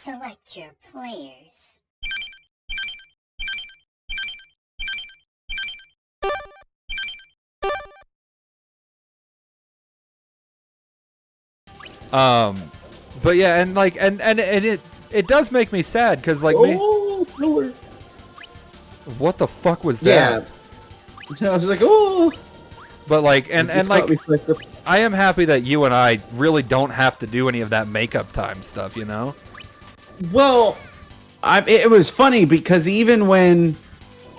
Select your players. But yeah, and like, and it does make me sad because like Lord. what the fuck was that? Yeah, I was like, oh. But like, and like, like I am happy that you and I really don't have to do any of that makeup time stuff, you know? Well, it was funny because even when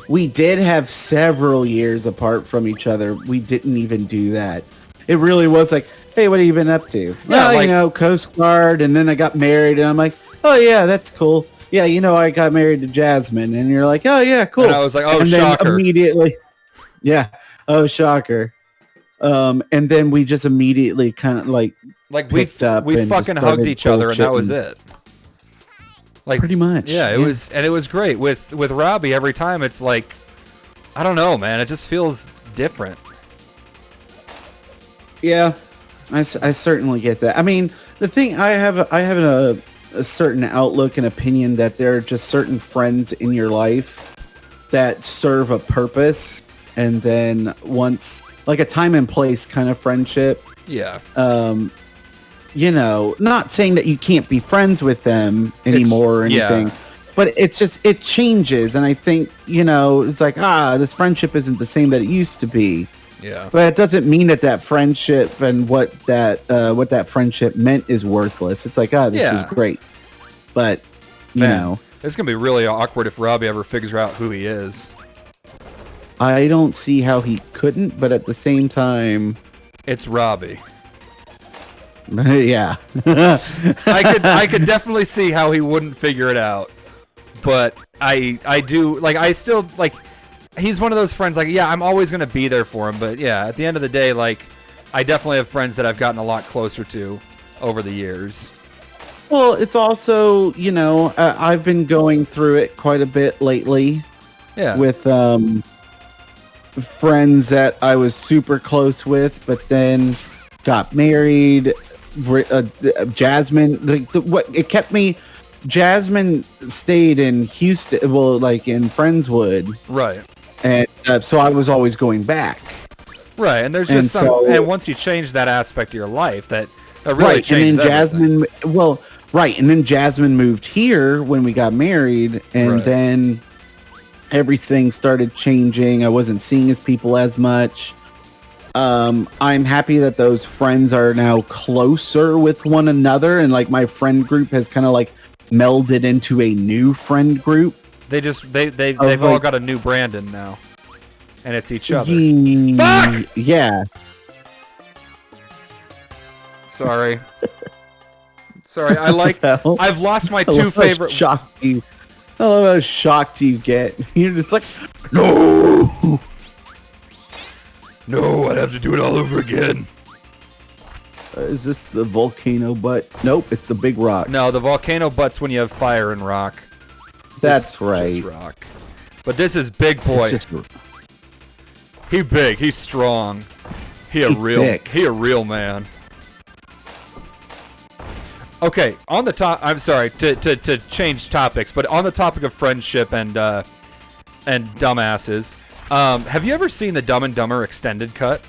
we did have several years apart from each other, we didn't even do that. It really was like, hey, what have you been up to? Well, like, you know, Coast Guard, and then I got married, and I'm like, oh yeah, that's cool. Yeah, you know, I got married to Jasmine, and you're like, oh yeah, cool. And I was like, oh, and shocker. Then immediately, yeah, oh shocker. And then we just immediately kind of like we up and fucking just hugged started each other, and that was bullshitting. it. Like Pretty much. Yeah, it was great. With Robbie, every time it's like, I don't know, man, it just feels different. Yeah, I certainly get that. I mean, the thing I have a certain outlook and opinion that there are just certain friends in your life that serve a purpose, and then once, like a time and place kind of friendship. Yeah. You know, not saying that you can't be friends with them anymore or anything, but it's just, it changes. And I think, you know, it's like, this friendship isn't the same that it used to be. Yeah. But it doesn't mean that friendship and what that friendship meant is worthless. It's like, this was great. But, you know. It's going to be really awkward if Robbie ever figures out who he is. I don't see how he couldn't, but at the same time... It's Robbie. Yeah. I could definitely see how he wouldn't figure it out. But I do, like, I still, like, he's one of those friends, like, yeah, I'm always going to be there for him. But, yeah, at the end of the day, like, I definitely have friends that I've gotten a lot closer to over the years. Well, it's also, you know, I've been going through it quite a bit lately. Yeah. With friends that I was super close with, but then got married. Jasmine, like, what it kept me. Jasmine stayed in Houston, well, like in Friendswood, right? And so I was always going back, right? And there's just and once you change that aspect of your life, that really changes. And then Jasmine, and then Jasmine moved here when we got married, and then everything started changing. I wasn't seeing his people as much. I'm happy that those friends are now closer with one another, and like my friend group has kind of like melded into a new friend group. They've all got a new Brandon now, and it's each other. Fuck! Yeah. Sorry. I've lost my two favorite. Shocked you. I love how shocked you get. You're just like, no. No, I'd have to do it all over again. Is this the volcano butt? Nope, it's the big rock. No, the volcano butt's when you have fire and rock. That's right. Just rock. But this is big boy. He big. He's strong. He a real man. Okay, on the top. I'm sorry to change topics, but on the topic of friendship and dumbasses. Have you ever seen the Dumb and Dumber extended cut?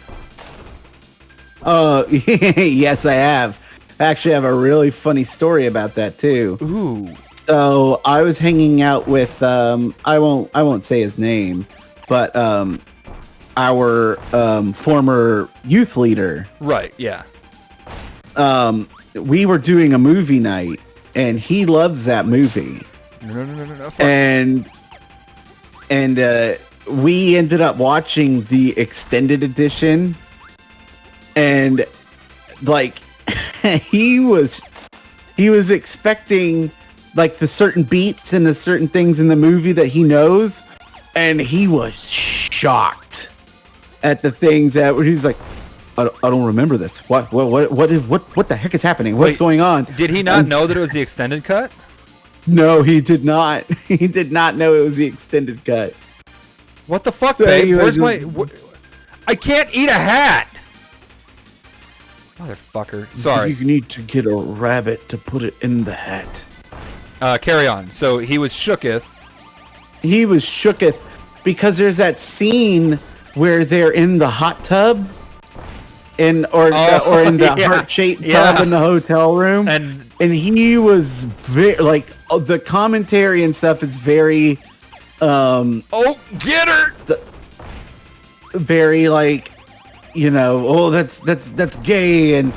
Yes, I have. I actually have a really funny story about that too. Ooh. So I was hanging out with I won't say his name, but our former youth leader. Right. Yeah. We were doing a movie night, and he loves that movie. No. And we ended up watching the extended edition, and like he was expecting like the certain beats and the certain things in the movie that he knows, and he was shocked at the things that he was like, I don't remember this. What the heck is happening? What's going on? Did he not know that it was the extended cut? No, he did not. He did not know it was the extended cut. What the fuck, babe? Where's my... I can't eat a hat! Motherfucker. Sorry. You need to get a rabbit to put it in the hat. Carry on. So he was shooketh. He was shooketh because there's that scene where they're in the hot tub, or in the heart-shaped tub in the hotel room, and he was like the commentary and stuff is very get her. Very like, that's gay and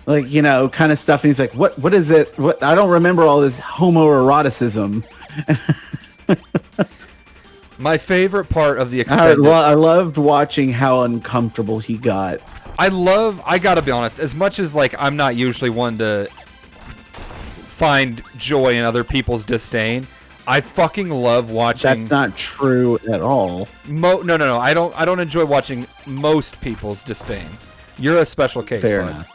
like, kind of stuff. And he's like, what is this? What? I don't remember all this homoeroticism. My favorite part of the extended... I loved watching how uncomfortable he got. I gotta be honest, as much as like I'm not usually one to find joy in other people's disdain, I fucking love watching... That's not true at all. No. I don't enjoy watching most people's disdain. You're a special case, Fair bud.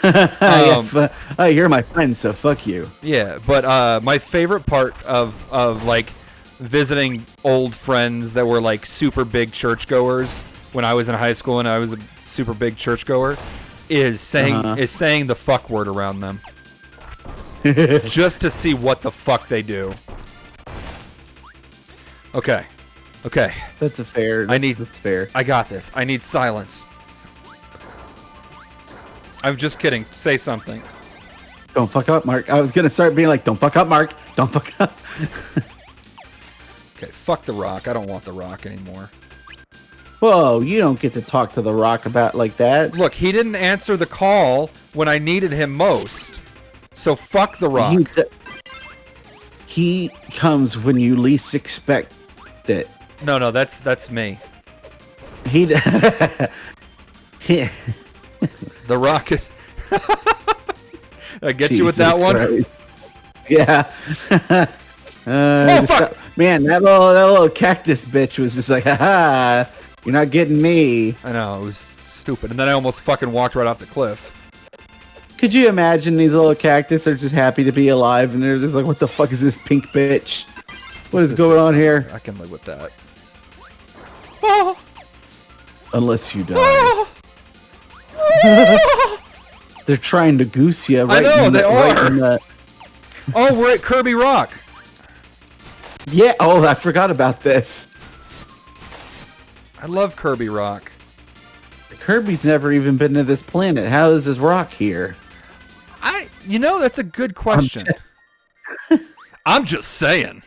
enough. You're my friend, so fuck you. Yeah, but my favorite part of like visiting old friends that were like super big churchgoers when I was in high school and I was a super big churchgoer is saying the fuck word around them. Just to see what the fuck they do. Okay. That's fair. That's fair. I got this. I need silence. I'm just kidding. Say something. Don't fuck up, Mark. I was gonna start being like, don't fuck up, Mark. Don't fuck up. Okay, fuck The Rock. I don't want The Rock anymore. Whoa, you don't get to talk to The Rock about like that. Look, he didn't answer the call when I needed him most. So fuck The Rock. He comes when you least expect it. No, that's me. The Rock is... I get you with that one? Christ. Yeah. Oh, fuck! Man, that little cactus bitch was just like, haha, you're not getting me. I know, it was stupid. And then I almost fucking walked right off the cliff. Could you imagine these little cactus are just happy to be alive and they're just like, what the fuck is this pink bitch? What is going on here? I can live with that. Unless you die. They're trying to goose you. Right, I know, they are. Oh, we're at Kirby Rock. Yeah, I forgot about this. I love Kirby Rock. Kirby's never even been to this planet. How is this rock here? That's a good question. I'm just saying.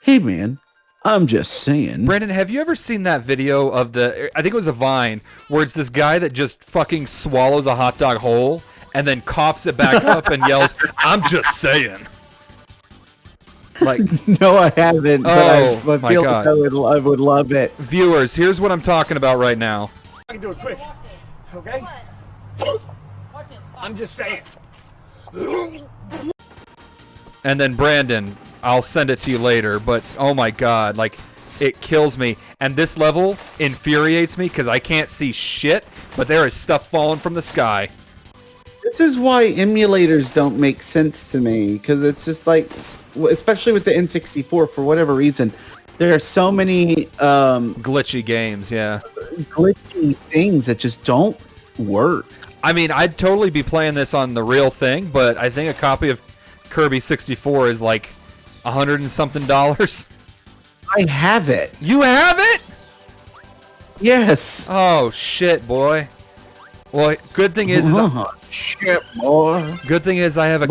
Hey, man. I'm just saying. Brandon, have you ever seen that video of I think it was a Vine, where it's this guy that just fucking swallows a hot dog whole and then coughs it back up and yells, I'm just saying. Like, no, I haven't, oh, but I feel like I would love it. Viewers, here's what I'm talking about right now. I can do it quick. Okay? I'm just saying. And then Brandon, I'll send it to you later, but oh my god, like, it kills me. And this level infuriates me because I can't see shit, but there is stuff falling from the sky. This is why emulators don't make sense to me, because it's just like, especially with the N64, for whatever reason, there are so many glitchy games, yeah. Glitchy things that just don't work. I mean, I'd totally be playing this on the real thing, but I think a copy of Kirby 64 is like $100 and something. I have it. You have it? Yes. Oh shit, boy. Well, good thing is shit, boy. Good thing is I have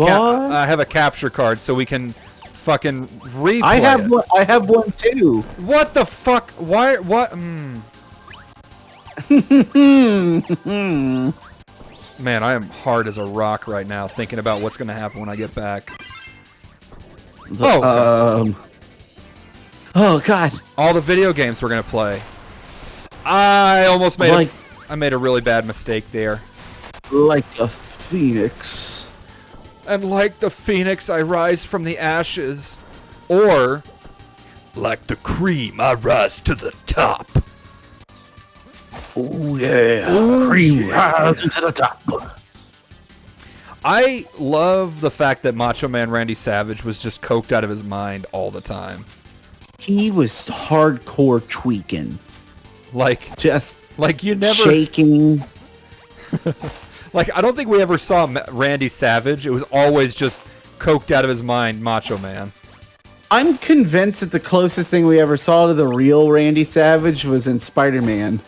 a capture card, so we can fucking replay I have one too. What the fuck? Why? What? Man, I am hard as a rock right now, thinking about what's gonna happen when I get back. Oh god. All the video games we're gonna play. I almost made I made a really bad mistake there. Like a phoenix. And like the phoenix, I rise from the ashes. Or, like the cream, I rise to the top. Oh yeah. Ooh, cream rising to the top. I love the fact that Macho Man Randy Savage was just coked out of his mind all the time. He was hardcore tweaking. Like Just like you never shaking. Like, I don't think we ever saw Randy Savage. It was always just coked out of his mind Macho Man. I'm convinced that the closest thing we ever saw to the real Randy Savage was in Spider-Man.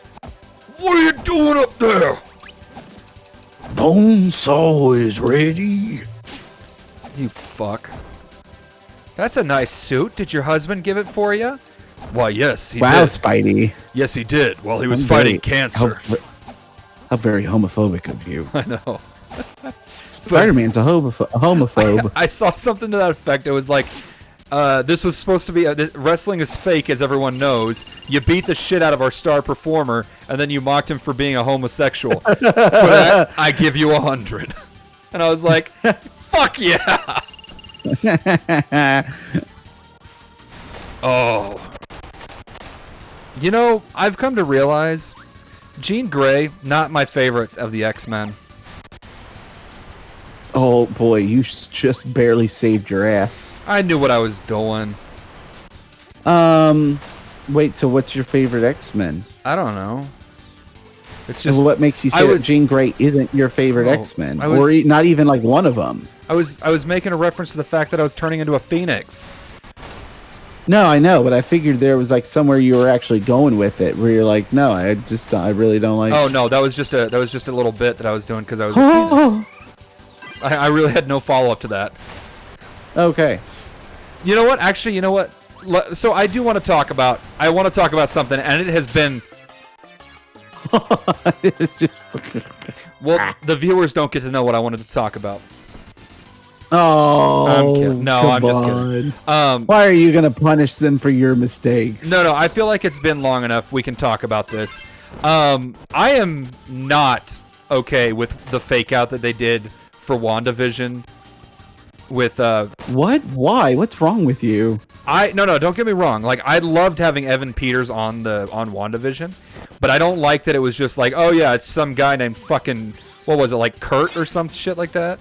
What are you doing up there? Bonesaw is ready. You fuck. That's a nice suit. Did your husband give it for you? Why, yes, he Wow, did. Spidey. Yes, he did. While he was I'm fighting very- cancer. How very homophobic of you. I know. Spider-Man's a homophobe. I saw something to that effect. It was like, this was supposed to be wrestling is fake, as everyone knows. You beat the shit out of our star performer, and then you mocked him for being a homosexual. For that, I give you 100. And I was like, fuck yeah! Oh. You know, I've come to realize Jean Grey, not my favorite of the X-Men. Oh boy, you just barely saved your ass. I knew what I was doing. Wait, so what's your favorite X-Men? I don't know. It's So just what makes you say that Jean Grey isn't your favorite X-Men? Or not even like one of them? I was making a reference to the fact that I was turning into a phoenix. No, I know, but I figured there was like somewhere you were actually going with it, where you're like, no, I really don't like. Oh no, that was just a little bit that I was doing because I was a phoenix. I really had no follow up to that. Okay. You know what? Actually, you know what? So I do want to talk about. I want to talk about something, and it has been. Well, the viewers don't get to know what I wanted to talk about. Oh, I'm kidding. No, come I'm just on. kidding. Why are you gonna punish them for your mistakes? No, I feel like it's been long enough. We can talk about this. I am not okay with the fake out that they did for WandaVision. With what? Why? What's wrong with you? No, don't get me wrong. Like, I loved having Evan Peters on WandaVision, but I don't like that it was just like, oh yeah, it's some guy named fucking, what was it, like Kurt or some shit like that.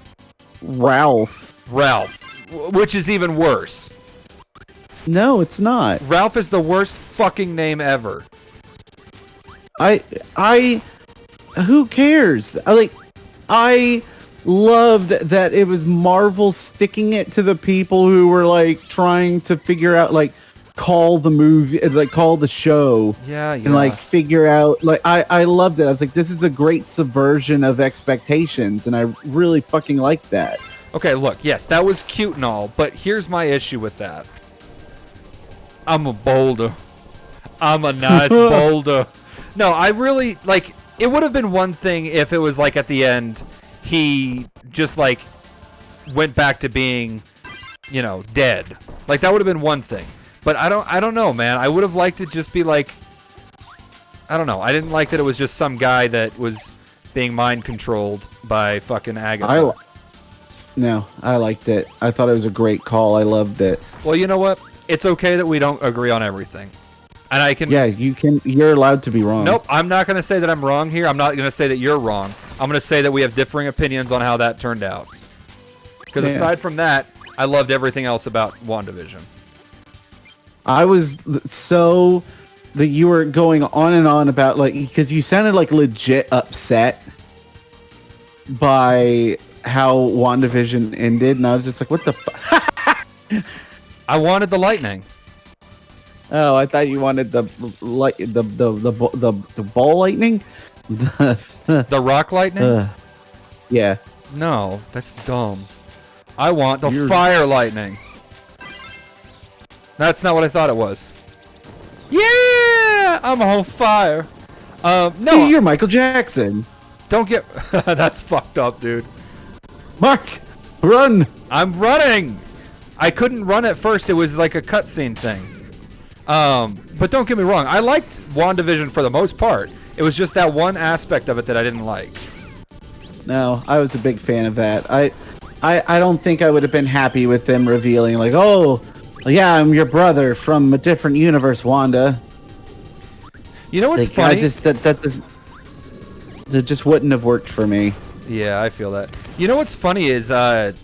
Ralph, which is even worse. No, it's not. Ralph is the worst fucking name ever. Who cares? I loved that it was Marvel sticking it to the people who were like trying to figure out, like, call the movie, like call the show, and like figure out, like, I loved it. I was like, this is a great subversion of expectations, and I really fucking liked that. Okay, look, yes, that was cute and all, but here's my issue with that. I'm a boulder. I'm a nice boulder. No, I really, like, it would have been one thing if it was like at the end he just like went back to being, you know, dead. Like, that would have been one thing. But I don't know, man. I would have liked it just be like, I don't know. I didn't like that it was just some guy that was being mind controlled by fucking Agatha. No, I liked it. I thought it was a great call. I loved it. Well, you know what? It's okay that we don't agree on everything. And I can... Yeah, you're allowed to be wrong. Nope, I'm not going to say that I'm wrong here. I'm not going to say that you're wrong. I'm going to say that we have differing opinions on how that turned out. Because aside from that, I loved everything else about WandaVision. I was so that you were going on and on about, like, because you sounded like legit upset by how WandaVision ended, and I was just like, what the fuck? I wanted the lightning. Oh, I thought you wanted the ball lightning? The rock lightning? Yeah. No, that's dumb. I want the fire lightning. That's not what I thought it was. Yeah! I'm on fire. No. You're Michael Jackson. Don't get... That's fucked up, dude. Mark, run! I'm running! I couldn't run at first. It was like a cutscene thing. But don't get me wrong. I liked WandaVision for the most part. It was just that one aspect of it that I didn't like. No, I was a big fan of that. I don't think I would have been happy with them revealing, like, oh, yeah, I'm your brother from a different universe, Wanda. You know what's like, funny? That just wouldn't have worked for me. Yeah, I feel that. You know what's funny is, God,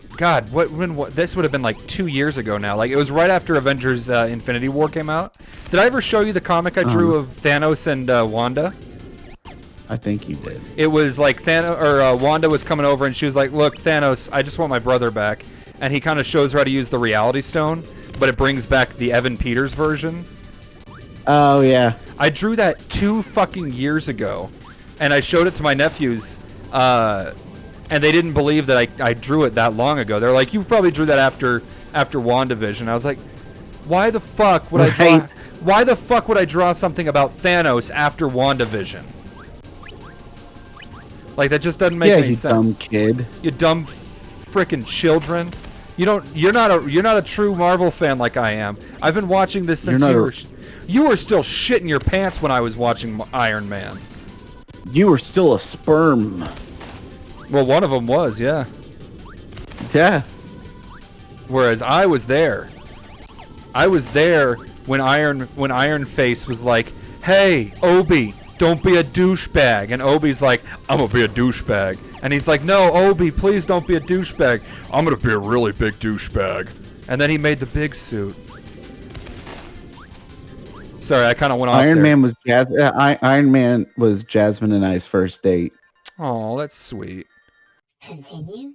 this would have been like 2 years ago now. Like, it was right after Avengers Infinity War came out. Did I ever show you the comic I drew of Thanos and Wanda? I think you did. It was like Thanos or Wanda was coming over and she was like, "Look, Thanos, I just want my brother back." And he kind of shows her how to use the Reality Stone, but it brings back the Evan Peters version. Oh yeah. I drew that 2 fucking years ago, and I showed it to my nephews, and they didn't believe that I drew it that long ago. They're like, "You probably drew that after WandaVision." I was like, "Why the fuck would I draw? Why the fuck would I draw something about Thanos after WandaVision? Like that just doesn't make any you sense." dumb kid. You dumb frickin' children. You're not a true Marvel fan like I am. I've been watching this since you were still shitting your pants when I was watching Iron Man. You were still a sperm. Well, one of them was, yeah. Yeah. Whereas I was there. I was there when Iron Face was like, "Hey, Obi, don't be a douchebag." And Obi's like, "I'm gonna be a douchebag." And he's like, "No, Obi, please don't be a douchebag. I'm gonna be a really big douchebag." And then he made the big suit. Sorry, I kind of went off Iron there. Iron Man was Jasmine and I's first date. Oh, that's sweet. Continue.